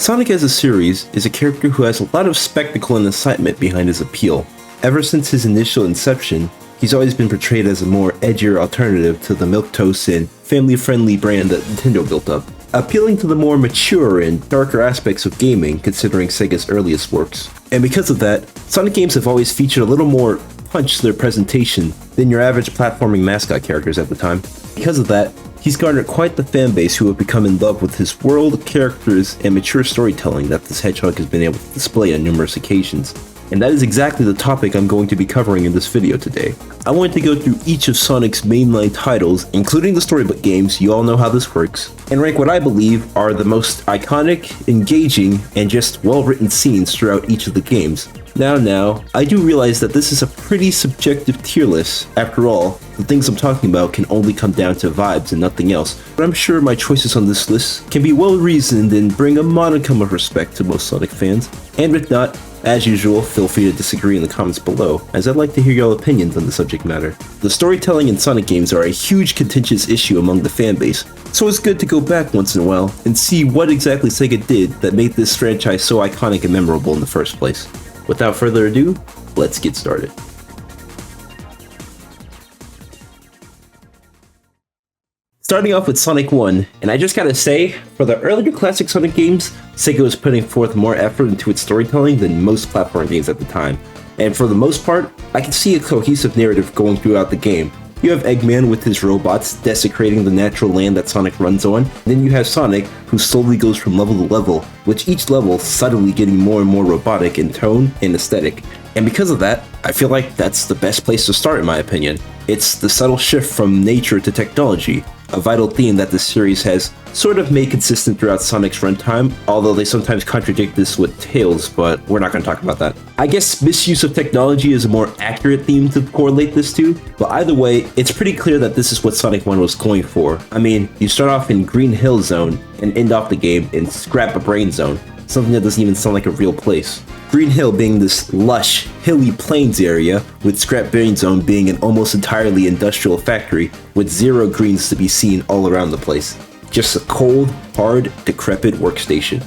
Sonic as a series is a character who has a lot of spectacle and excitement behind his appeal. Ever since his initial inception, he's always been portrayed as a more edgier alternative to the milquetoast and family-friendly brand that Nintendo built up, appealing to the more mature and darker aspects of gaming considering Sega's earliest works. And because of that, Sonic games have always featured a little more punch to their presentation than your average platforming mascot characters at the time. Because of that, he's garnered quite the fanbase who have become in love with his world, characters, and mature storytelling that this Hedgehog has been able to display on numerous occasions. And that is exactly the topic I'm going to be covering in this video today. I wanted to go through each of Sonic's mainline titles, including the storybook games, you all know how this works, and rank what I believe are the most iconic, engaging, and just well-written scenes throughout each of the games. Now, I do realize that this is a pretty subjective tier list. After all, the things I'm talking about can only come down to vibes and nothing else, but I'm sure my choices on this list can be well reasoned and bring a modicum of respect to most Sonic fans. And if not, as usual, feel free to disagree in the comments below, as I'd like to hear your opinions on the subject matter. The storytelling in Sonic games are a huge contentious issue among the fanbase, so it's good to go back once in a while and see what exactly Sega did that made this franchise so iconic and memorable in the first place. Without further ado, let's get started. Starting off with Sonic 1, and I just gotta say, for the earlier classic Sonic games, Sega was putting forth more effort into its storytelling than most platform games at the time. And for the most part, I can see a cohesive narrative going throughout the game. You have Eggman with his robots desecrating the natural land that Sonic runs on, and then you have Sonic, who slowly goes from level to level, with each level subtly getting more and more robotic in tone and aesthetic. And because of that, I feel like that's the best place to start in my opinion. It's the subtle shift from nature to technology, a vital theme that the series has sort of made consistent throughout Sonic's runtime, although they sometimes contradict this with Tails, but we're not going to talk about that. I guess misuse of technology is a more accurate theme to correlate this to, but either way, it's pretty clear that this is what Sonic 1 was going for. I mean, you start off in Green Hill Zone and end off the game in Scrap a Brain Zone, something that doesn't even sound like a real place. Green Hill being this lush, hilly plains area, with Scrap Brain Zone being an almost entirely industrial factory with zero greens to be seen all around the place. Just a cold, hard, decrepit workstation.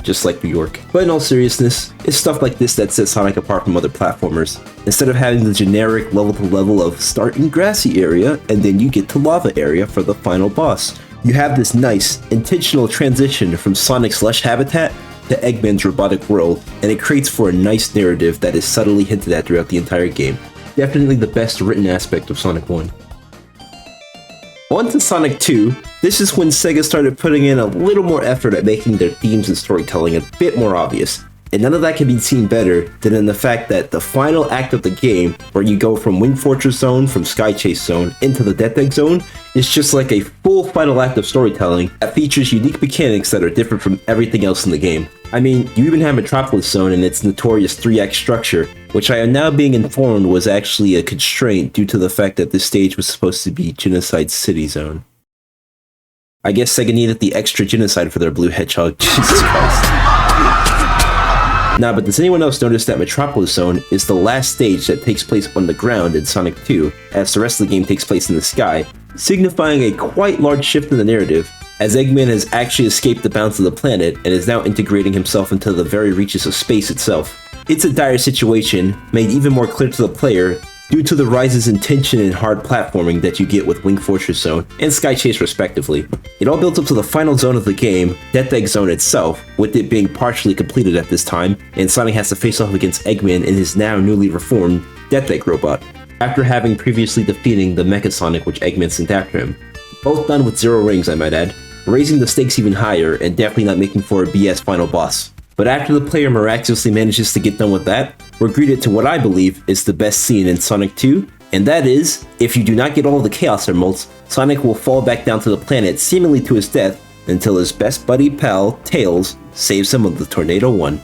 Just like New York. But in all seriousness, it's stuff like this that sets Sonic apart from other platformers. Instead of having the generic level-to-level of start in grassy area and then you get to lava area for the final boss, you have this nice, intentional transition from Sonic's lush habitat to Eggman's robotic world, and it creates for a nice narrative that is subtly hinted at throughout the entire game. Definitely the best written aspect of Sonic 1. On to Sonic 2, this is when Sega started putting in a little more effort at making their themes and storytelling a bit more obvious. And none of that can be seen better than in the fact that the final act of the game, where you go from Wing Fortress Zone, from Sky Chase Zone, into the Death Egg Zone, is just like a full final act of storytelling that features unique mechanics that are different from everything else in the game. I mean, you even have Metropolis Zone and its notorious 3-act structure, which I am now being informed was actually a constraint due to the fact that this stage was supposed to be Genocide City Zone. I guess Sega needed the extra genocide for their Blue Hedgehog. Jesus Christ. Nah, but does anyone else notice that Metropolis Zone is the last stage that takes place on the ground in Sonic 2, as the rest of the game takes place in the sky, signifying a quite large shift in the narrative, as Eggman has actually escaped the bounds of the planet and is now integrating himself into the very reaches of space itself. It's a dire situation, made even more clear to the player due to the rises in tension and hard platforming that you get with Wing Fortress Zone and Sky Chase respectively. It all builds up to the final zone of the game, Death Egg Zone itself, with it being partially completed at this time, and Sonic has to face off against Eggman and his now newly reformed Death Egg robot, after having previously defeating the Mecha Sonic which Eggman sent after him. Both done with 0 rings, I might add, raising the stakes even higher and definitely not making for a BS final boss. But after the player miraculously manages to get done with that, we're greeted to what I believe is the best scene in Sonic 2, and that is, if you do not get all of the Chaos Emeralds, Sonic will fall back down to the planet seemingly to his death until his best buddy pal, Tails, saves him with the Tornado 1.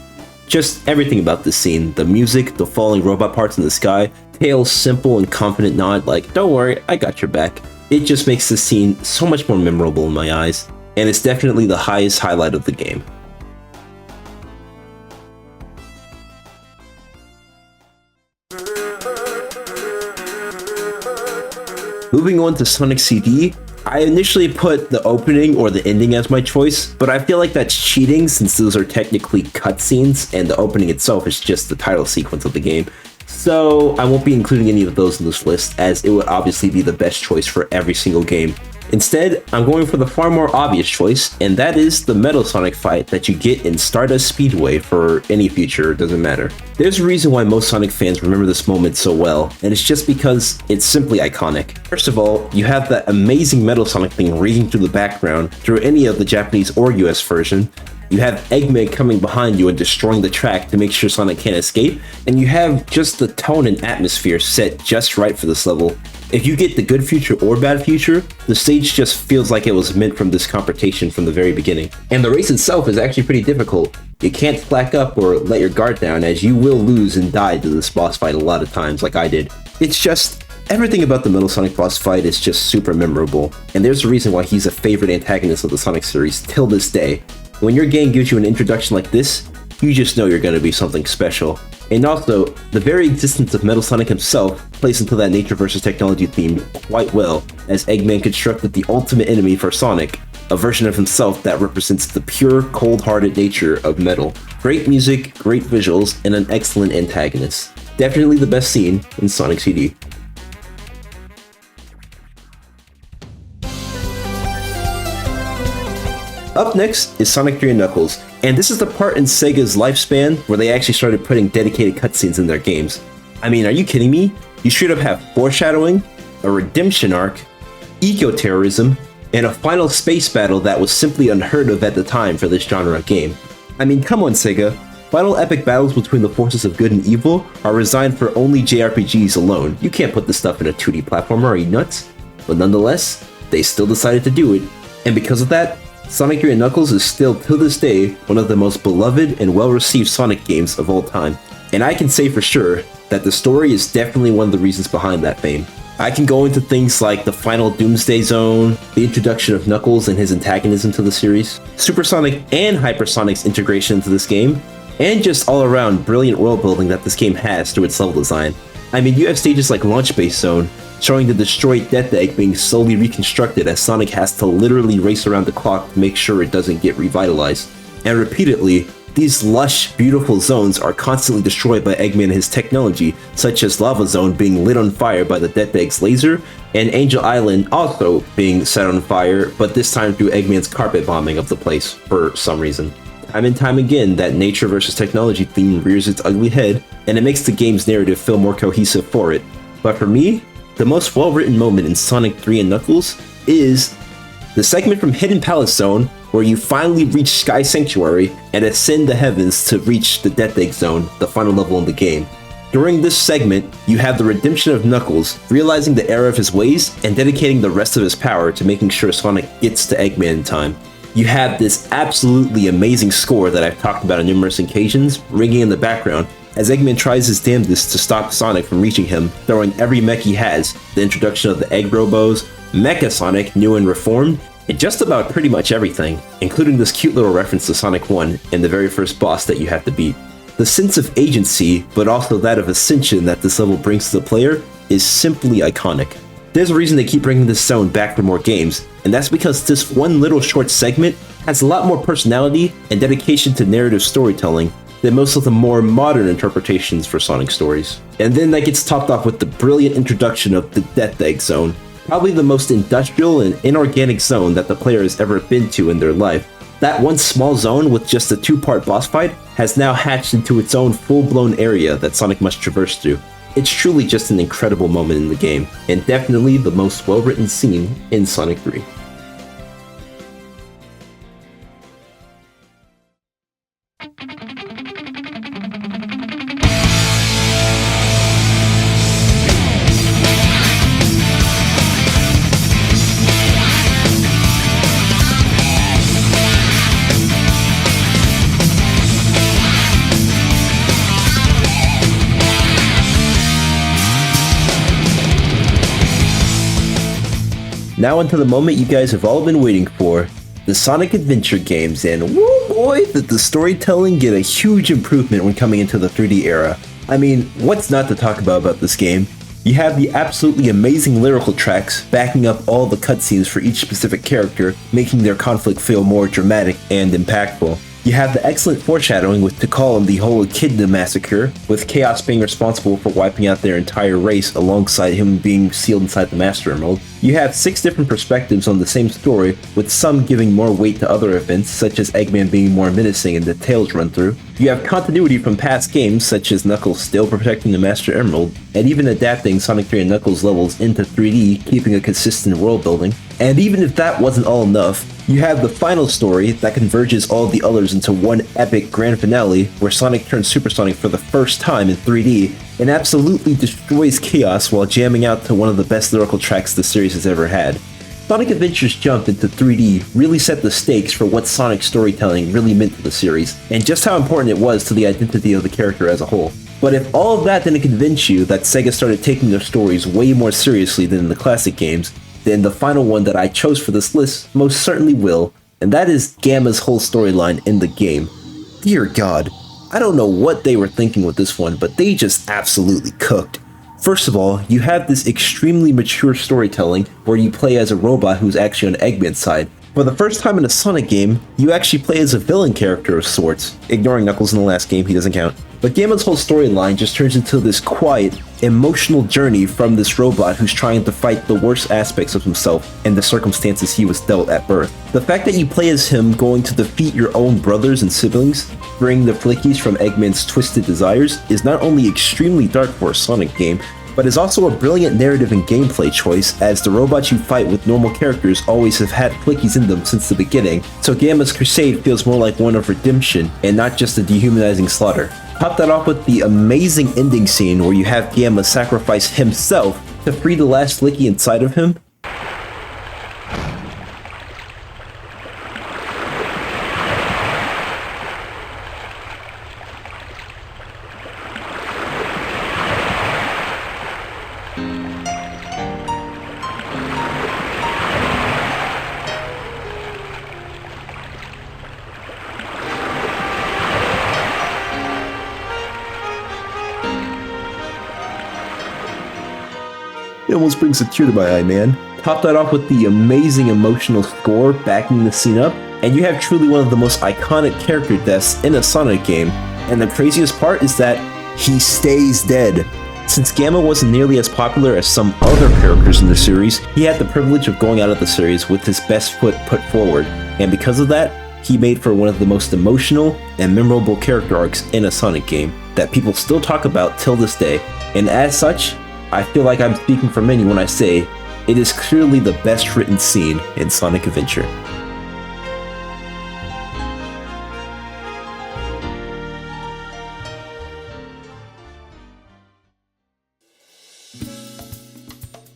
Just everything about this scene, the music, the falling robot parts in the sky, Tails' simple and confident nod like, "Don't worry, I got your back." It just makes the scene so much more memorable in my eyes, and it's definitely the highest highlight of the game. Moving on to Sonic CD, I initially put the opening or the ending as my choice, but I feel like that's cheating since those are technically cutscenes and the opening itself is just the title sequence of the game. So I won't be including any of those in this list, as it would obviously be the best choice for every single game. Instead, I'm going for the far more obvious choice, and that is the Metal Sonic fight that you get in Stardust Speedway for any future, it doesn't matter. There's a reason why most Sonic fans remember this moment so well, and it's just because it's simply iconic. First of all, you have that amazing Metal Sonic thing reading through the background through any of the Japanese or US version. You have Eggman coming behind you and destroying the track to make sure Sonic can't escape, and you have just the tone and atmosphere set just right for this level. If you get the good future or bad future, the stage just feels like it was meant from this confrontation from the very beginning. And the race itself is actually pretty difficult. You can't slack up or let your guard down, as you will lose and die to this boss fight a lot of times like I did. It's just, everything about the Metal Sonic boss fight is just super memorable, and there's a reason why he's a favorite antagonist of the Sonic series till this day. When your game gives you an introduction like this, you just know you're going to be something special. And also, the very existence of Metal Sonic himself plays into that nature versus technology theme quite well, as Eggman constructed the ultimate enemy for Sonic, a version of himself that represents the pure, cold-hearted nature of metal. Great music, great visuals, and an excellent antagonist. Definitely the best scene in Sonic CD. Up next is Sonic 3 and Knuckles, and this is the part in Sega's lifespan where they actually started putting dedicated cutscenes in their games. I mean, are you kidding me? You should have had foreshadowing, a redemption arc, eco-terrorism, and a final space battle that was simply unheard of at the time for this genre of game. I mean, come on Sega, final epic battles between the forces of good and evil are resigned for only JRPGs alone. You can't put this stuff in a 2D platformer, are you nuts? But nonetheless, they still decided to do it, and because of that, Sonic 3 and Knuckles is still, to this day, one of the most beloved and well-received Sonic games of all time. And I can say for sure that the story is definitely one of the reasons behind that fame. I can go into things like the final Doomsday Zone, the introduction of Knuckles and his antagonism to the series, Supersonic and Hypersonic's integration into this game, and just all-around brilliant world building that this game has through its level design. I mean, you have stages like Launch Base Zone, showing the destroyed Death Egg being slowly reconstructed as Sonic has to literally race around the clock to make sure it doesn't get revitalized. And repeatedly, these lush, beautiful zones are constantly destroyed by Eggman and his technology, such as Lava Zone being lit on fire by the Death Egg's laser, and Angel Island also being set on fire, but this time through Eggman's carpet bombing of the place for some reason. Time and time again, that nature versus technology theme rears its ugly head, and it makes the game's narrative feel more cohesive for it. But for me, the most well-written moment in Sonic 3 and Knuckles is the segment from Hidden Palace Zone where you finally reach Sky Sanctuary and ascend the heavens to reach the Death Egg Zone, the final level in the game. During this segment, you have the redemption of Knuckles, realizing the error of his ways and dedicating the rest of his power to making sure Sonic gets to Eggman in time. You have this absolutely amazing score that I've talked about on numerous occasions, ringing in the background, as Eggman tries his damnedest to stop Sonic from reaching him, throwing every mech he has, the introduction of the Egg Robos, Mecha Sonic, new and reformed, and just about pretty much everything, including this cute little reference to Sonic 1 and the very first boss that you have to beat. The sense of agency, but also that of ascension that this level brings to the player, is simply iconic. There's a reason they keep bringing this zone back for more games, and that's because this one little short segment has a lot more personality and dedication to narrative storytelling than most of the more modern interpretations for Sonic stories. And then that gets topped off with the brilliant introduction of the Death Egg Zone, probably the most industrial and inorganic zone that the player has ever been to in their life. That one small zone with just a two-part boss fight has now hatched into its own full-blown area that Sonic must traverse through. It's truly just an incredible moment in the game, and definitely the most well-written scene in Sonic 3. Now onto the moment you guys have all been waiting for, the Sonic Adventure games, and woo boy, did the storytelling get a huge improvement when coming into the 3D era. I mean, what's not to talk about this game? You have the absolutely amazing lyrical tracks backing up all the cutscenes for each specific character, making their conflict feel more dramatic and impactful. You have the excellent foreshadowing with Tikal and the whole Echidna massacre, with Chaos being responsible for wiping out their entire race alongside him being sealed inside the Master Emerald. You have 6 different perspectives on the same story, with some giving more weight to other events, such as Eggman being more menacing in the Tails run-through. You have continuity from past games, such as Knuckles still protecting the Master Emerald, and even adapting Sonic 3 and Knuckles levels into 3D, keeping a consistent world building. And even if that wasn't all enough, you have the final story that converges all of the others into one epic grand finale where Sonic turns Supersonic for the first time in 3D and absolutely destroys Chaos while jamming out to one of the best lyrical tracks the series has ever had. Sonic Adventure's jump into 3D really set the stakes for what Sonic storytelling really meant to the series, and just how important it was to the identity of the character as a whole. But if all of that didn't convince you that Sega started taking their stories way more seriously than in the classic games, then the final one that I chose for this list most certainly will, and that is Gamma's whole storyline in the game. Dear God, I don't know what they were thinking with this one, but they just absolutely cooked. First of all, you have this extremely mature storytelling where you play as a robot who's actually on Eggman's side. For the first time in a Sonic game, you actually play as a villain character of sorts, ignoring Knuckles in the last game, he doesn't count. But Gamma's whole storyline just turns into this quiet, emotional journey from this robot who's trying to fight the worst aspects of himself and the circumstances he was dealt at birth. The fact that you play as him going to defeat your own brothers and siblings, freeing the Flickies from Eggman's twisted desires, is not only extremely dark for a Sonic game, but is also a brilliant narrative and gameplay choice, as the robots you fight with normal characters always have had Flickies in them since the beginning, so Gamma's crusade feels more like one of redemption and not just a dehumanizing slaughter. Top that off with the amazing ending scene where you have Gamma sacrifice himself to free the last Flicky inside of him. It almost brings a tear to my eye, man. Top that off with the amazing emotional score backing the scene up, and you have truly one of the most iconic character deaths in a Sonic game. And the craziest part is that he stays dead. Since Gamma wasn't nearly as popular as some other characters in the series, he had the privilege of going out of the series with his best foot put forward, and because of that, he made for one of the most emotional and memorable character arcs in a Sonic game that people still talk about till this day. And as such, I feel like I'm speaking for many when I say it is clearly the best written scene in Sonic Adventure.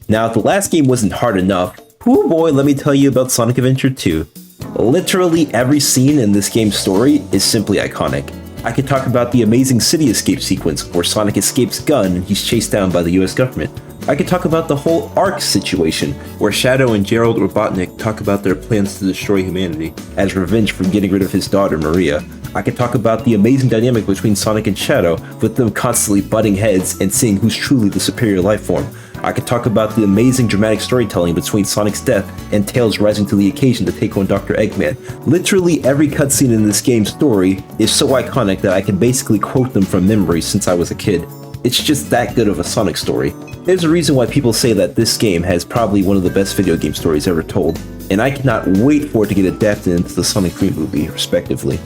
Now, if the last game wasn't hard enough, oh boy, let me tell you about Sonic Adventure 2. Literally every scene in this game's story is simply iconic. I could talk about the amazing city escape sequence where Sonic escapes Gun and he's chased down by the US government. I could talk about the whole Ark situation where Shadow and Gerald Robotnik talk about their plans to destroy humanity as revenge for getting rid of his daughter Maria. I could talk about the amazing dynamic between Sonic and Shadow, with them constantly butting heads and seeing who's truly the superior life form. I could talk about the amazing dramatic storytelling between Sonic's death and Tails rising to the occasion to take on Dr. Eggman. Literally every cutscene in this game's story is so iconic that I can basically quote them from memory since I was a kid. It's just that good of a Sonic story. There's a reason why people say that this game has probably one of the best video game stories ever told, and I cannot wait for it to get adapted into the Sonic 3 movie, respectively.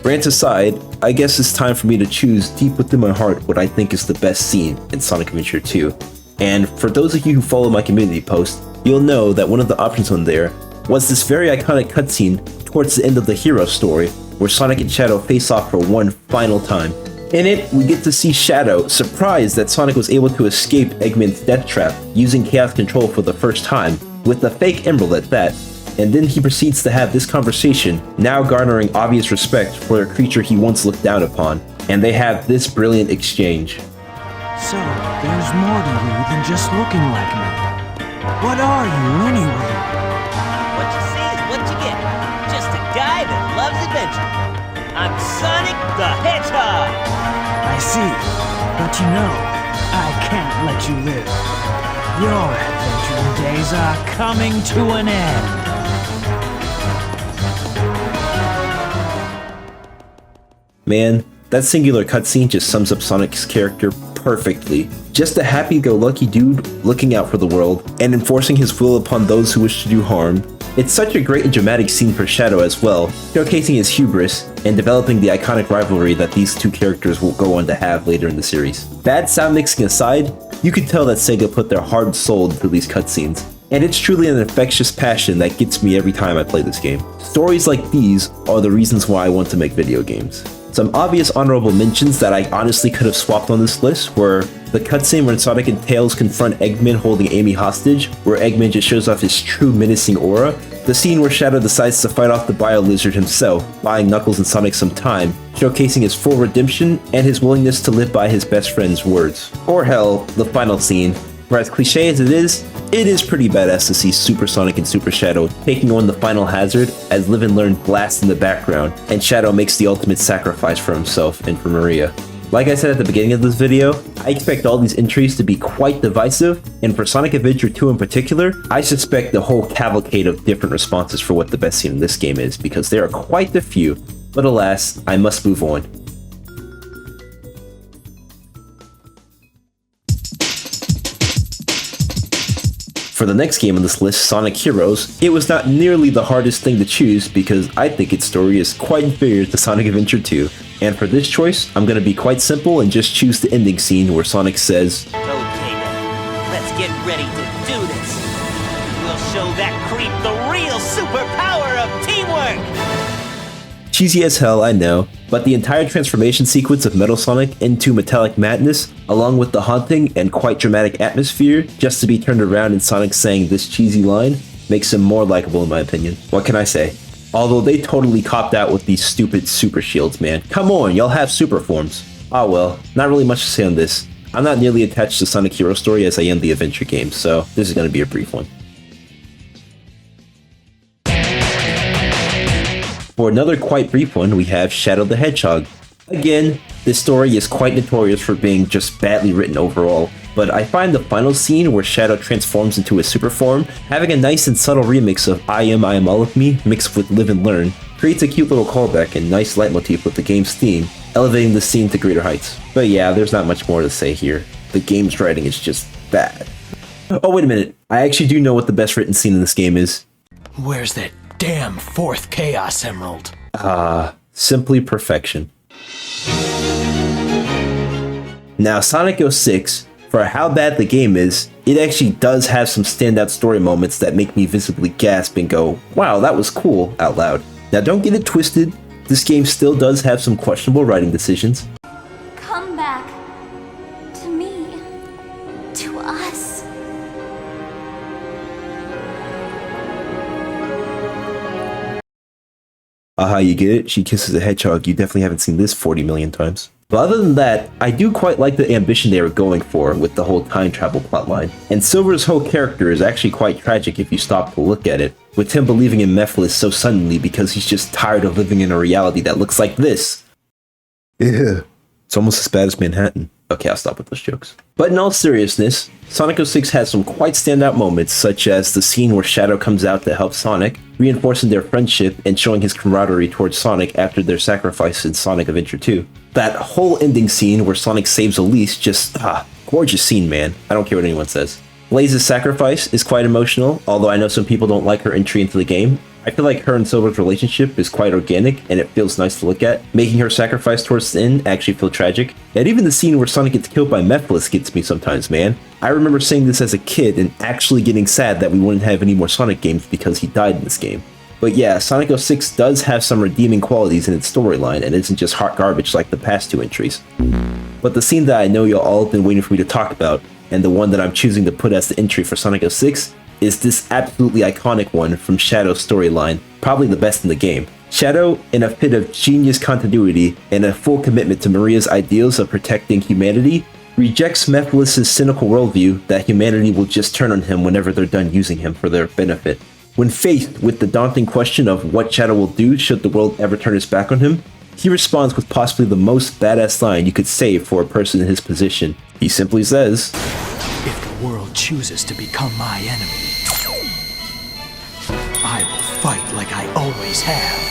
Rants aside, I guess it's time for me to choose deep within my heart what I think is the best scene in Sonic Adventure 2. And for those of you who follow my community post, you'll know that one of the options on there was this very iconic cutscene towards the end of the hero story, where Sonic and Shadow face off for one final time. In it, we get to see Shadow surprised that Sonic was able to escape Eggman's death trap using Chaos Control for the first time, with a fake emerald at that, and then he proceeds to have this conversation, now garnering obvious respect for a creature he once looked down upon, and they have this brilliant exchange. So, there's more to you than just looking like me. What are you, anyway? What you see is what you get. Just a guy that loves adventure. I'm Sonic the Hedgehog! I see. But you know, I can't let you live. Your adventuring days are coming to an end. Man, that singular cutscene just sums up Sonic's character perfectly. Just a happy-go-lucky dude looking out for the world and enforcing his will upon those who wish to do harm. It's such a great and dramatic scene for Shadow as well, showcasing his hubris and developing the iconic rivalry that these two characters will go on to have later in the series. Bad sound mixing aside, you can tell that Sega put their heart and soul into these cutscenes, and it's truly an infectious passion that gets me every time I play this game. Stories like these are the reasons why I want to make video games. Some obvious honorable mentions that I honestly could have swapped on this list were the cutscene when Sonic and Tails confront Eggman holding Amy hostage, where Eggman just shows off his true menacing aura, the scene where Shadow decides to fight off the Bio Lizard himself, buying Knuckles and Sonic some time, showcasing his full redemption and his willingness to live by his best friend's words. Or hell, the final scene, where as cliche as it is pretty badass to see Super Sonic and Super Shadow taking on the final hazard as Live and Learn blasts in the background, and Shadow makes the ultimate sacrifice for himself and for Maria. Like I said at the beginning of this video, I expect all these entries to be quite divisive, and for Sonic Adventure 2 in particular, I suspect a whole cavalcade of different responses for what the best scene in this game is, because there are quite a few, but alas, I must move on. For the next game on this list, Sonic Heroes, it was not nearly the hardest thing to choose because I think its story is quite inferior to Sonic Adventure 2. And for this choice, I'm going to be quite simple and just choose the ending scene where Sonic says, Okay then, let's get ready to do this. We'll show that creep the real superpower of teamwork! Cheesy as hell, I know, but the entire transformation sequence of Metal Sonic into Metallic Madness, along with the haunting and quite dramatic atmosphere, just to be turned around and Sonic saying this cheesy line, makes him more likable in my opinion. What can I say? Although they totally copped out with these stupid super shields, man. Come on, y'all have super forms. Ah well, not really much to say on this. I'm not nearly attached to Sonic Hero story as I am the adventure game, so this is going to be a brief one. For another quite brief one, we have Shadow the Hedgehog. Again, this story is quite notorious for being just badly written overall, but I find the final scene where Shadow transforms into his super form, having a nice and subtle remix of I Am All of Me mixed with Live and Learn, creates a cute little callback and nice leitmotif with the game's theme, elevating the scene to greater heights. But yeah, there's not much more to say here. The game's writing is just bad. Oh wait a minute, I actually do know what the best written scene in this game is. Where's that damn fourth Chaos Emerald? Simply perfection. Now, Sonic 06, for how bad the game is, it actually does have some standout story moments that make me visibly gasp and go, wow, that was cool, out loud. Now don't get it twisted, this game still does have some questionable writing decisions. Come back. To me. To us. Aha, you get it? She kisses a hedgehog. You definitely haven't seen this 40 million times. But other than that, I do quite like the ambition they were going for with the whole time travel plotline. And Silver's whole character is actually quite tragic if you stop to look at it, with him believing in Mephiles so suddenly because he's just tired of living in a reality that looks like this. Yeah, it's almost as bad as Manhattan. Okay, I'll stop with those jokes. But in all seriousness, Sonic 06 has some quite standout moments, such as the scene where Shadow comes out to help Sonic, reinforcing their friendship and showing his camaraderie towards Sonic after their sacrifice in Sonic Adventure 2. That whole ending scene where Sonic saves Elise, just, gorgeous scene, man. I don't care what anyone says. Blaze's sacrifice is quite emotional, although I know some people don't like her entry into the game. I feel like her and Silver's relationship is quite organic, and it feels nice to look at, making her sacrifice towards the end actually feel tragic. And even the scene where Sonic gets killed by Mephiles gets me sometimes, man. I remember saying this as a kid and actually getting sad that we wouldn't have any more Sonic games because he died in this game. But yeah, Sonic 06 does have some redeeming qualities in its storyline and isn't just hot garbage like the past two entries. But the scene that I know y'all all have been waiting for me to talk about, and the one that I'm choosing to put as the entry for Sonic 06, is this absolutely iconic one from Shadow's storyline, probably the best in the game. Shadow, in a fit of genius continuity and a full commitment to Maria's ideals of protecting humanity, rejects Mephiles' cynical worldview that humanity will just turn on him whenever they're done using him for their benefit. When faced with the daunting question of what Shadow will do should the world ever turn its back on him, he responds with possibly the most badass line you could say for a person in his position. He simply says, If the world chooses to become my enemy, I will fight like I always have.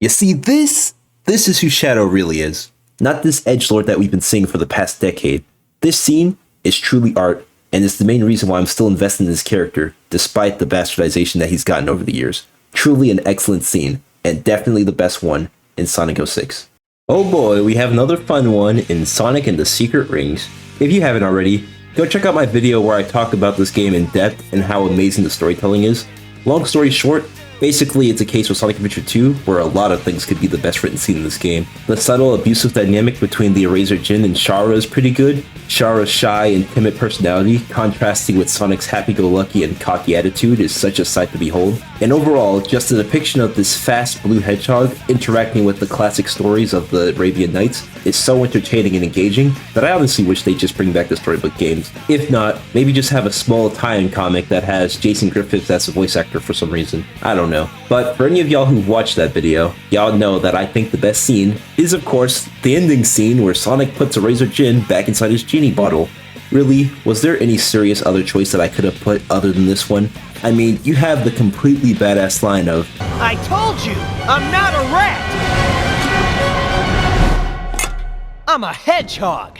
you see, this is who Shadow really is. Not this edgelord that we've been seeing for the past decade. This scene is truly art, and it's the main reason why I'm still invested in this character, despite the bastardization that he's gotten over the years. Truly an excellent scene, and definitely the best one in Sonic 06. Oh boy, we have another fun one in Sonic and the Secret Rings. If you haven't already, go check out my video where I talk about this game in depth and how amazing the storytelling is. Long story short, basically, it's a case with Sonic Adventure 2 where a lot of things could be the best written scene in this game. The subtle, abusive dynamic between the Eraser Jin and Shara is pretty good. Shara's shy and timid personality, contrasting with Sonic's happy-go-lucky and cocky attitude, is such a sight to behold. And overall, just the depiction of this fast blue hedgehog interacting with the classic stories of the Arabian Nights is so entertaining and engaging that I honestly wish they'd just bring back the storybook games. If not, maybe just have a small tie-in comic that has Jason Griffiths as a voice actor for some reason. I don't know. But for any of y'all who've watched that video, y'all know that I think the best scene is, of course, the ending scene where Sonic puts Eraser Jin back inside his genie bottle. Really, was there any serious other choice that I could have put other than this one? I mean, you have the completely badass line of, I told you, I'm not a rat! I'm a hedgehog!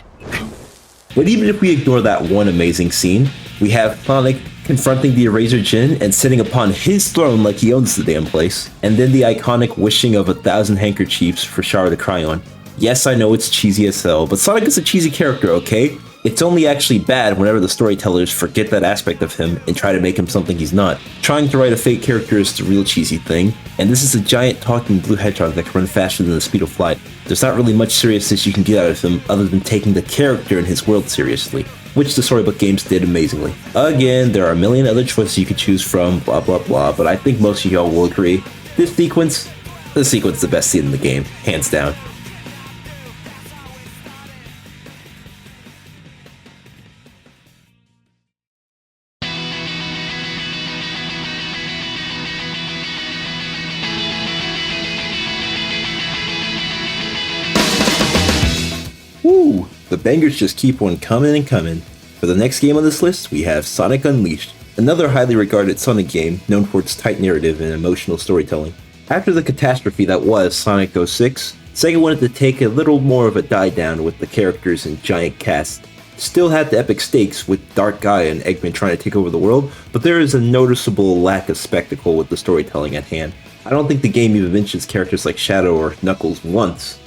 But even if we ignore that one amazing scene, we have Sonic confronting the Eraser Jin and sitting upon his throne like he owns the damn place, and then the iconic wishing of 1,000 handkerchiefs for Shara to cry on. Yes, I know it's cheesy as hell, but Sonic is a cheesy character, okay? It's only actually bad whenever the storytellers forget that aspect of him and try to make him something he's not. Trying to write a fake character is the real cheesy thing, and this is a giant talking blue hedgehog that can run faster than the speed of light. There's not really much seriousness you can get out of him other than taking the character and his world seriously, which the storybook games did amazingly. Again, there are a million other choices you could choose from, blah blah blah, but I think most of y'all will agree, this sequence is the best scene in the game, hands down. Woo! The bangers just keep on coming and coming. For the next game on this list, we have Sonic Unleashed, another highly regarded Sonic game known for its tight narrative and emotional storytelling. After the catastrophe that was Sonic 06, Sega wanted to take a little more of a die down with the characters and giant cast. Still had the epic stakes with Dark Gaia and Eggman trying to take over the world, but there is a noticeable lack of spectacle with the storytelling at hand. I don't think the game even mentions characters like Shadow or Knuckles once.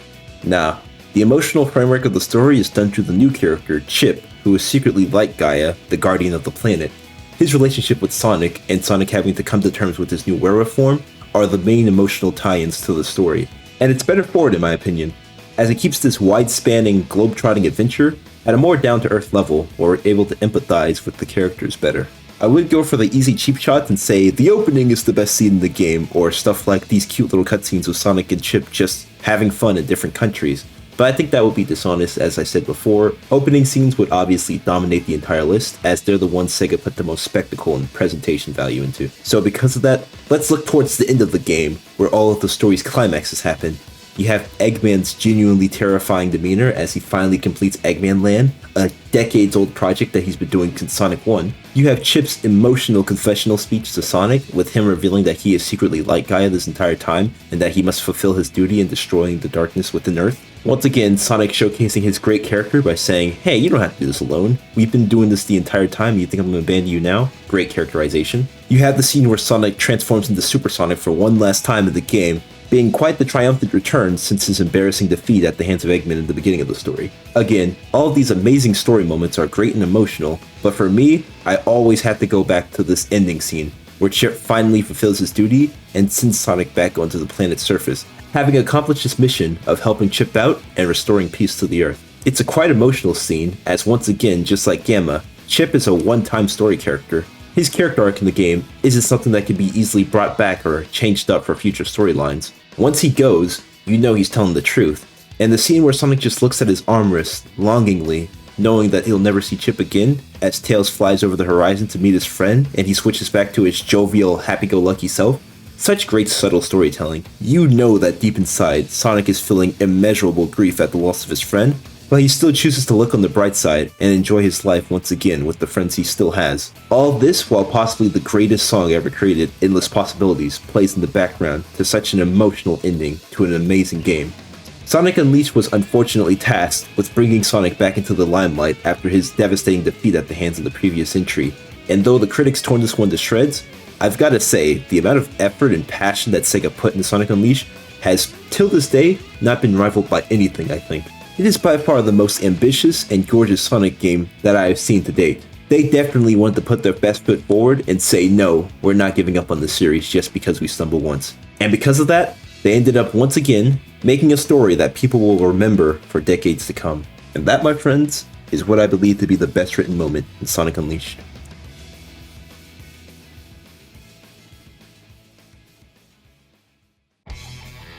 Nah. The emotional framework of the story is done through the new character, Chip, who is secretly like Gaia, the guardian of the planet. His relationship with Sonic, and Sonic having to come to terms with his new werewolf form, are the main emotional tie-ins to the story. And it's better for it in my opinion, as it keeps this wide-spanning, globe-trotting adventure at a more down-to-earth level, where we're able to empathize with the characters better. I would go for the easy cheap shots and say the opening is the best scene in the game, or stuff like these cute little cutscenes with Sonic and Chip just having fun in different countries. But I think that would be dishonest, as I said before. Opening scenes would obviously dominate the entire list, as they're the ones Sega put the most spectacle and presentation value into. So because of that, let's look towards the end of the game, where all of the story's climaxes happen. You have Eggman's genuinely terrifying demeanor as he finally completes Eggman Land, a decades-old project that he's been doing since Sonic 1. You have Chip's emotional confessional speech to Sonic, with him revealing that he is secretly like Gaia this entire time, and that he must fulfill his duty in destroying the darkness within Earth. Once again, Sonic showcasing his great character by saying, hey, you don't have to do this alone. We've been doing this the entire time, you think I'm gonna abandon you now? Great characterization. You have the scene where Sonic transforms into Super Sonic for one last time in the game, being quite the triumphant return since his embarrassing defeat at the hands of Eggman in the beginning of the story. Again, all of these amazing story moments are great and emotional, but for me, I always have to go back to this ending scene, where Chip finally fulfills his duty and sends Sonic back onto the planet's surface, having accomplished his mission of helping Chip out and restoring peace to the Earth. It's a quite emotional scene, as once again, just like Gamma, Chip is a one-time story character. His character arc in the game isn't something that can be easily brought back or changed up for future storylines. Once he goes, you know he's telling the truth. And the scene where Sonic just looks at his armrest longingly, knowing that he'll never see Chip again, as Tails flies over the horizon to meet his friend and he switches back to his jovial, happy-go-lucky self. Such great subtle storytelling. You know that deep inside, Sonic is feeling immeasurable grief at the loss of his friend, but he still chooses to look on the bright side and enjoy his life once again with the friends he still has. All this while possibly the greatest song ever created, Endless Possibilities, plays in the background to such an emotional ending to an amazing game. Sonic Unleashed was unfortunately tasked with bringing Sonic back into the limelight after his devastating defeat at the hands of the previous entry, and though the critics torn this one to shreds, I've gotta say, the amount of effort and passion that Sega put into Sonic Unleashed has, till this day, not been rivaled by anything, I think. It is by far the most ambitious and gorgeous Sonic game that I have seen to date. They definitely wanted to put their best foot forward and say, no, we're not giving up on the series just because we stumbled once. And because of that, they ended up once again making a story that people will remember for decades to come. And that, my friends, is what I believe to be the best written moment in Sonic Unleashed.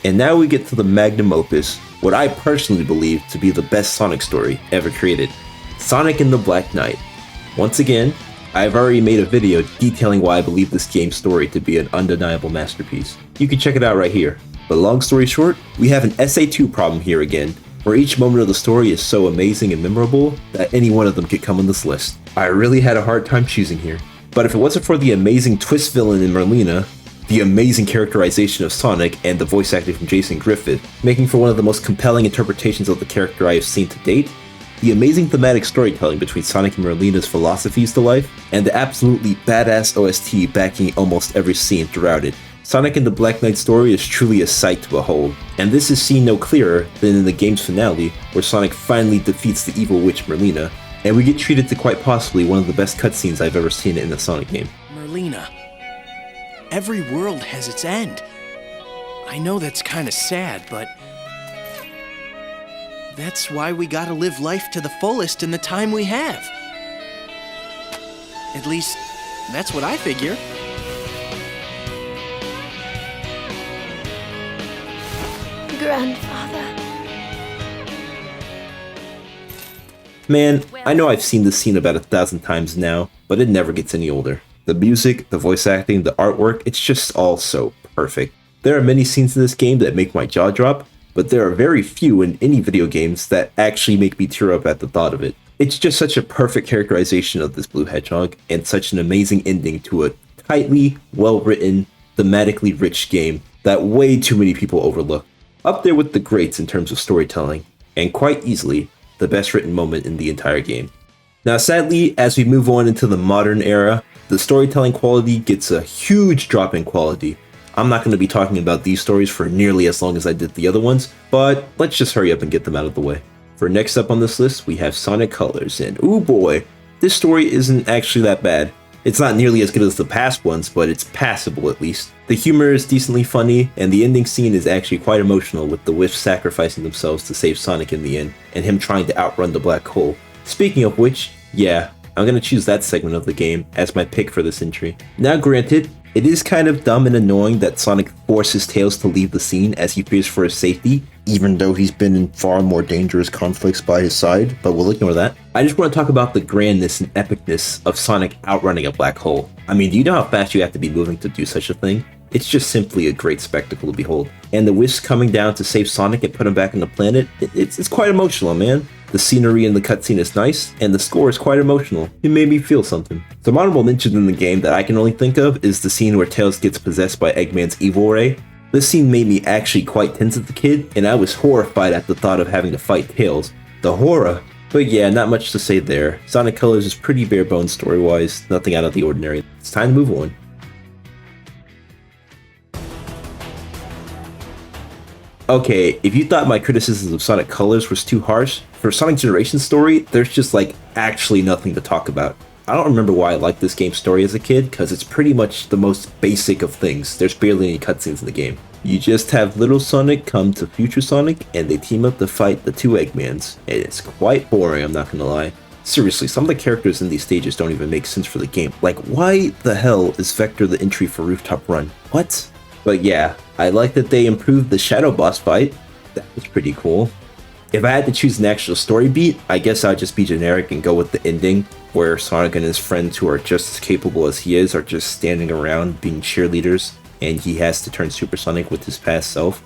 And now we get to the magnum opus, what I personally believe to be the best Sonic story ever created, Sonic and the Black Knight. Once again, I've already made a video detailing why I believe this game's story to be an undeniable masterpiece. You can check it out right here. But long story short, we have an SA2 problem here again, where each moment of the story is so amazing and memorable that any one of them could come on this list. I really had a hard time choosing here. But if it wasn't for the amazing twist villain in Merlina, the amazing characterization of Sonic, and the voice acting from Jason Griffith, making for one of the most compelling interpretations of the character I have seen to date, the amazing thematic storytelling between Sonic and Merlina's philosophies to life, and the absolutely badass OST backing almost every scene throughout it, Sonic and the Black Knight story is truly a sight to behold, and this is seen no clearer than in the game's finale, where Sonic finally defeats the evil witch Merlina, and we get treated to quite possibly one of the best cutscenes I've ever seen in a Sonic game. Merlina. Every world has its end. I know that's kind of sad, but that's why we gotta live life to the fullest in the time we have. At least, that's what I figure. Grandfather. Man, I know I've seen this scene about 1,000 times now, but it never gets any older. The music, the voice acting, the artwork, it's just all so perfect. There are many scenes in this game that make my jaw drop, but there are very few in any video games that actually make me tear up at the thought of it. It's just such a perfect characterization of this blue hedgehog, and such an amazing ending to a tightly, well-written, thematically rich game that way too many people overlook. Up there with the greats in terms of storytelling, and quite easily, the best written moment in the entire game. Now sadly, as we move on into the modern era, the storytelling quality gets a huge drop in quality. I'm not going to be talking about these stories for nearly as long as I did the other ones, but let's just hurry up and get them out of the way. For next up on this list, we have Sonic Colors, and ooh boy, this story isn't actually that bad. It's not nearly as good as the past ones, but it's passable at least. The humor is decently funny, and the ending scene is actually quite emotional, with the Wisps sacrificing themselves to save Sonic in the end, and him trying to outrun the black hole. Speaking of which, yeah, I'm gonna choose that segment of the game as my pick for this entry. Now granted, it is kind of dumb and annoying that Sonic forces Tails to leave the scene as he fears for his safety, even though he's been in far more dangerous conflicts by his side, but we'll ignore that. I just want to talk about the grandness and epicness of Sonic outrunning a black hole. I mean, do you know how fast you have to be moving to do such a thing? It's just simply a great spectacle to behold. And the Wisps coming down to save Sonic and put him back on the planet, it's quite emotional, man. The scenery in the cutscene is nice, and the score is quite emotional. It made me feel something. Some honorable mentions in the game that I can only think of is the scene where Tails gets possessed by Eggman's evil ray. This scene made me actually quite tense as a kid, and I was horrified at the thought of having to fight Tails. The horror! But yeah, not much to say there. Sonic Colors is pretty bare bones story-wise, nothing out of the ordinary. It's time to move on. Okay, if you thought my criticisms of Sonic Colors was too harsh, for Sonic Generations story, there's just like actually nothing to talk about. I don't remember why I liked this game's story as a kid, because it's pretty much the most basic of things. There's barely any cutscenes in the game. You just have little Sonic come to future Sonic, and they team up to fight the two Eggmans. And it's quite boring, I'm not gonna lie. Seriously, some of the characters in these stages don't even make sense for the game. Like, why the hell is Vector the entry for Rooftop Run? What? But yeah, I like that they improved the Shadow boss fight. That was pretty cool. If I had to choose an actual story beat, I guess I'd just be generic and go with the ending, where Sonic and his friends who are just as capable as he is are just standing around being cheerleaders, and he has to turn Supersonic with his past self.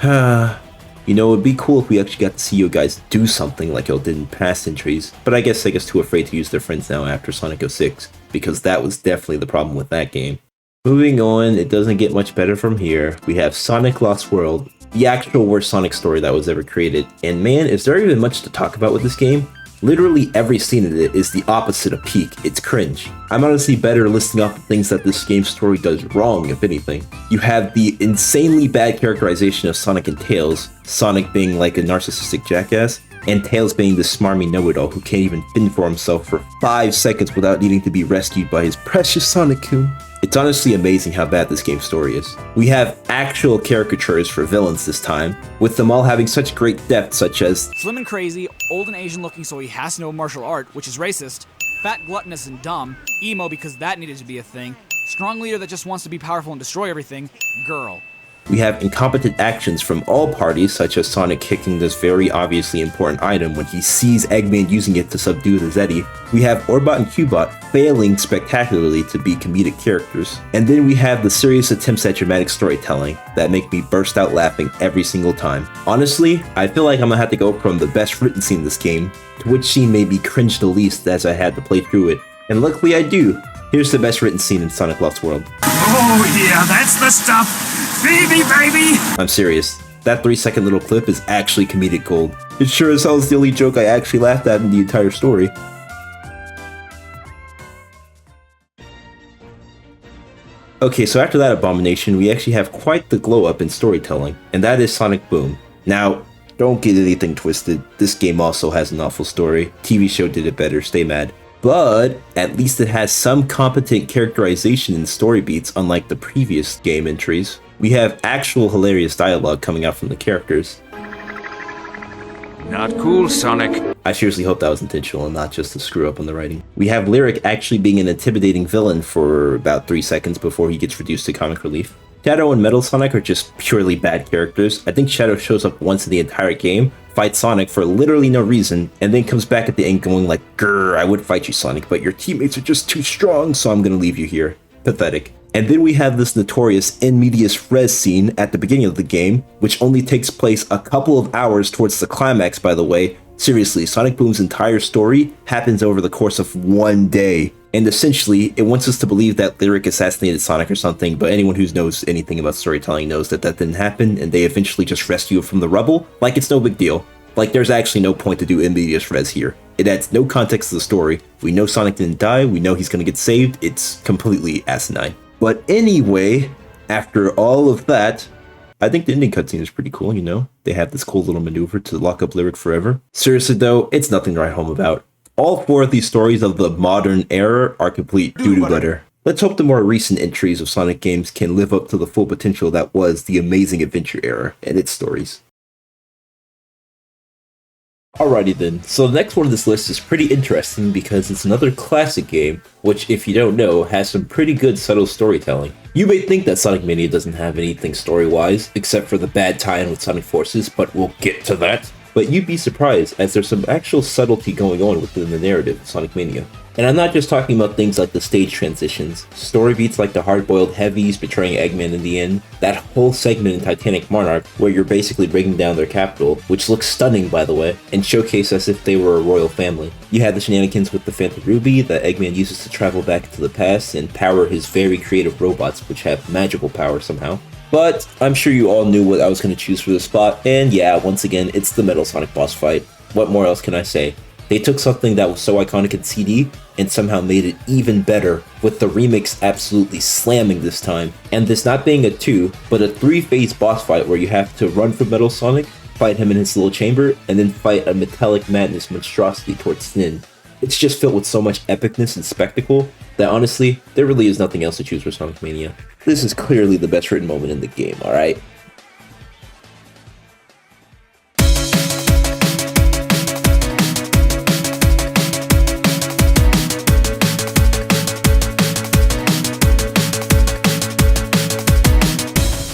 You know, it'd be cool if we actually got to see you guys do something like y'all did in past entries, but I guess too afraid to use their friends now after Sonic 06, because that was definitely the problem with that game. Moving on, it doesn't get much better from here. We have Sonic Lost World, the actual worst Sonic story that was ever created. And man, is there even much to talk about with this game? Literally every scene in it is the opposite of peak. It's cringe. I'm honestly better listing off the things that this game's story does wrong, if anything. You have the insanely bad characterization of Sonic and Tails, Sonic being like a narcissistic jackass, and Tails being the smarmy know-it-all who can't even fend for himself for 5 seconds without needing to be rescued by his precious Sonic-kun. It's honestly amazing how bad this game's story is. We have actual caricatures for villains this time, with them all having such great depth, such as Slim and crazy, old and Asian looking so he has to know martial art, which is racist, fat, gluttonous, and dumb, emo because that needed to be a thing, strong leader that just wants to be powerful and destroy everything, girl. We have incompetent actions from all parties, such as Sonic kicking this very obviously important item when he sees Eggman using it to subdue the Zeddy. We have Orbot and Cubot failing spectacularly to be comedic characters. And then we have the serious attempts at dramatic storytelling that make me burst out laughing every single time. Honestly, I feel like I'm gonna have to go from the best written scene in this game to which scene made me cringe the least as I had to play through it. And luckily I do. Here's the best written scene in Sonic Lost World. Oh yeah, that's the stuff! Phoebe, baby! I'm serious. That 3-second little clip is actually comedic gold. It sure as hell is the only joke I actually laughed at in the entire story. Okay, so after that abomination, we actually have quite the glow up in storytelling, and that is Sonic Boom. Now, don't get anything twisted, this game also has an awful story. TV show did it better, stay mad. But at least it has some competent characterization and story beats, unlike the previous game entries. We have actual hilarious dialogue coming out from the characters. Not cool, Sonic. I seriously hope that was intentional and not just a screw up on the writing. We have Lyric actually being an intimidating villain for about 3 seconds before he gets reduced to comic relief. Shadow and Metal Sonic are just purely bad characters. I think Shadow shows up once in the entire game, fights Sonic for literally no reason, and then comes back at the end going like, "Grr, I would fight you, Sonic, but your teammates are just too strong, so I'm gonna leave you here." Pathetic. And then we have this notorious in medias res scene at the beginning of the game, which only takes place a couple of hours towards the climax, by the way. Seriously, Sonic Boom's entire story happens over the course of 1 day. And essentially, it wants us to believe that Lyric assassinated Sonic or something, but anyone who knows anything about storytelling knows that that didn't happen, and they eventually just rescue him from the rubble, like it's no big deal. Like, there's actually no point to do in medias res here. It adds no context to the story. We know Sonic didn't die, we know he's gonna get saved, it's completely asinine. But anyway, after all of that, I think the ending cutscene is pretty cool, you know? They have this cool little maneuver to lock up Lyric forever. Seriously though, it's nothing to write home about. All 4 of these stories of the modern era are complete doo-doo butter. Let's hope the more recent entries of Sonic games can live up to the full potential that was the amazing adventure era and its stories. Alrighty then, so the next one on this list is pretty interesting because it's another classic game, which if you don't know, has some pretty good subtle storytelling. You may think that Sonic Mania doesn't have anything story-wise, except for the bad tie-in with Sonic Forces, but we'll get to that. But you'd be surprised, as there's some actual subtlety going on within the narrative of Sonic Mania. And I'm not just talking about things like the stage transitions, story beats like the hard-boiled heavies betraying Eggman in the end, that whole segment in Titanic Monarch where you're basically breaking down their capital, which looks stunning by the way, and showcase as if they were a royal family. You had the shenanigans with the Phantom Ruby that Eggman uses to travel back into the past and power his very creative robots which have magical power somehow. But I'm sure you all knew what I was going to choose for this spot, and yeah, once again, it's the Metal Sonic boss fight. What more else can I say? They took something that was so iconic in CD and somehow made it even better, with the remix absolutely slamming this time. And this not being a 2, but a 3-phase boss fight where you have to run from Metal Sonic, fight him in his little chamber, and then fight a Metallic Madness monstrosity towards the end. It's just filled with so much epicness and spectacle that honestly, there really is nothing else to choose for Sonic Mania. This is clearly the best written moment in the game, alright?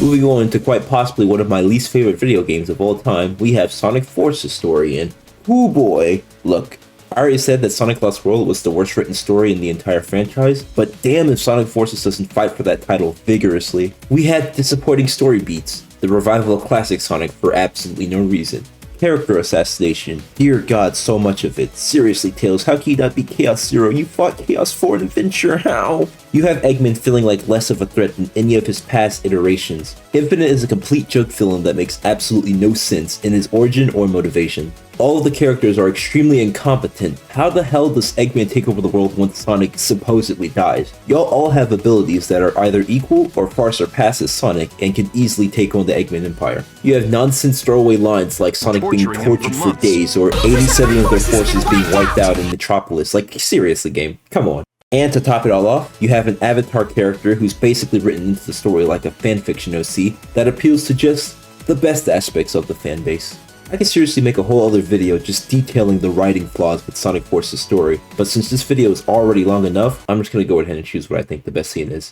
Moving on to quite possibly one of my least favorite video games of all time, we have Sonic Force's story, and oh boy, look, I already said that Sonic Lost World was the worst written story in the entire franchise, but damn if Sonic Forces doesn't fight for that title vigorously. We had disappointing story beats, the revival of classic Sonic for absolutely no reason, character assassination, dear god, so much of it. Seriously, Tails, how can you not be Chaos Zero? You fought Chaos for an adventure, how? You have Eggman feeling like less of a threat than any of his past iterations. Infinite is a complete joke villain that makes absolutely no sense in his origin or motivation. All of the characters are extremely incompetent. How the hell does Eggman take over the world once Sonic supposedly dies? Y'all all have abilities that are either equal or far surpasses Sonic and can easily take on the Eggman Empire. You have nonsense throwaway lines like Sonic being tortured for days or 87 of their forces being wiped out in Metropolis. Like, seriously game, come on. And to top it all off, you have an Avatar character who's basically written into the story like a fanfiction OC that appeals to just the best aspects of the fanbase. I could seriously make a whole other video just detailing the writing flaws with Sonic Force's story, but since this video is already long enough, I'm just gonna go ahead and choose what I think the best scene is.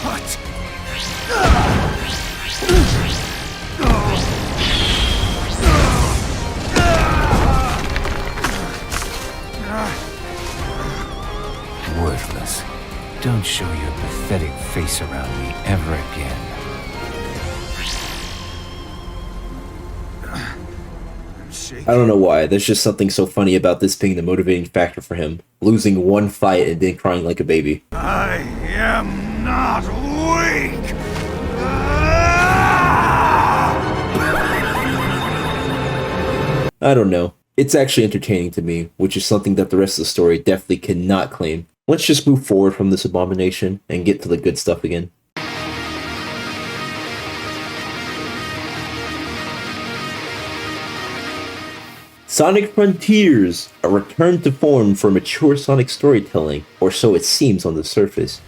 What? Worthless. Don't show your pathetic face around me ever again. I don't know why, there's just something so funny about this being the motivating factor for him. Losing one fight and then crying like a baby. I am not weak! I don't know. It's actually entertaining to me, which is something that the rest of the story definitely cannot claim. Let's just move forward from this abomination and get to the good stuff again. Sonic Frontiers, a return to form for mature Sonic storytelling, or so it seems on the surface.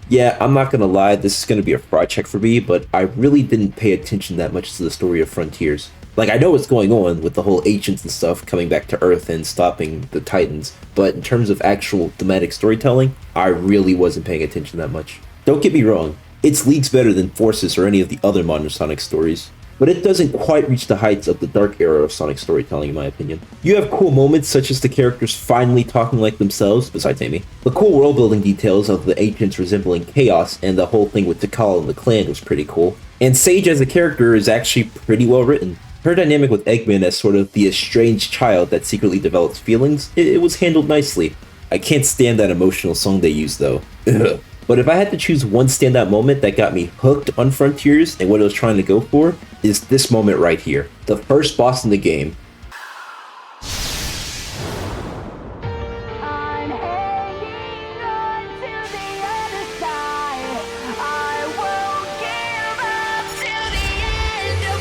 Yeah, I'm not gonna lie, this is gonna be a fraud check for me, but I really didn't pay attention that much to the story of Frontiers. Like, I know what's going on with the whole ancients and stuff coming back to Earth and stopping the Titans, but in terms of actual thematic storytelling, I really wasn't paying attention that much. Don't get me wrong, it's leagues better than Forces or any of the other modern Sonic stories, but it doesn't quite reach the heights of the dark era of Sonic storytelling in my opinion. You have cool moments such as the characters finally talking like themselves, besides Amy. The cool world building details of the ancients resembling Chaos and the whole thing with Tikal and the clan was pretty cool. And Sage as a character is actually pretty well written. Her dynamic with Eggman as sort of the estranged child that secretly develops feelings, it was handled nicely. I can't stand that emotional song they use though. Ugh. But if I had to choose one standout moment that got me hooked on Frontiers and what it was trying to go for, is this moment right here. The first boss in the game. I'm hanging on to the other side. I won't give up till the end of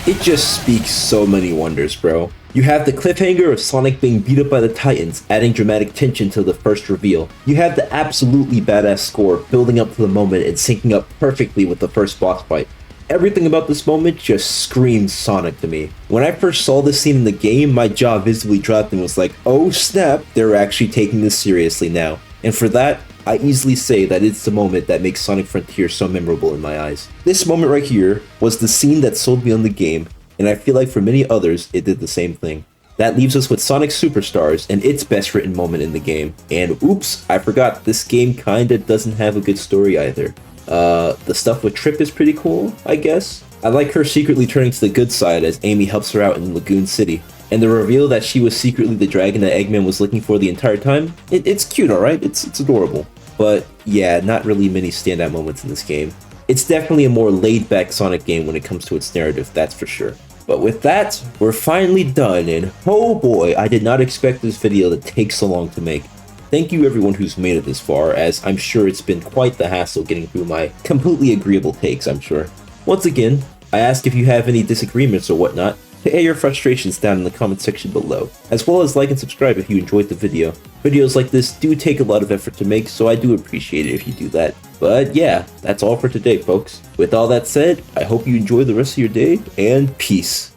me. It just speaks so many wonders, bro. You have the cliffhanger of Sonic being beat up by the Titans, adding dramatic tension to the first reveal. You have the absolutely badass score building up to the moment and syncing up perfectly with the first boss fight. Everything about this moment just screams Sonic to me. When I first saw this scene in the game, my jaw visibly dropped and was like, oh snap, they're actually taking this seriously now. And for that, I easily say that it's the moment that makes Sonic Frontier so memorable in my eyes. This moment right here was the scene that sold me on the game, and I feel like for many others, it did the same thing. That leaves us with Sonic Superstars and its best written moment in the game. And oops, I forgot, this game kinda doesn't have a good story either. The stuff with Trip is pretty cool, I guess. I like her secretly turning to the good side as Amy helps her out in Lagoon City. And the reveal that she was secretly the dragon that Eggman was looking for the entire time, it's cute, alright? It's adorable. But yeah, not really many standout moments in this game. It's definitely a more laid-back Sonic game when it comes to its narrative, that's for sure. But with that, we're finally done, and oh boy, I did not expect this video to take so long to make. Thank you everyone who's made it this far, as I'm sure it's been quite the hassle getting through my completely agreeable takes, I'm sure. Once again, I ask if you have any disagreements or whatnot, to air your frustrations down in the comment section below, as well as like and subscribe if you enjoyed the video. Videos like this do take a lot of effort to make, so I do appreciate it if you do that. But yeah, that's all for today, folks. With all that said, I hope you enjoy the rest of your day, and peace.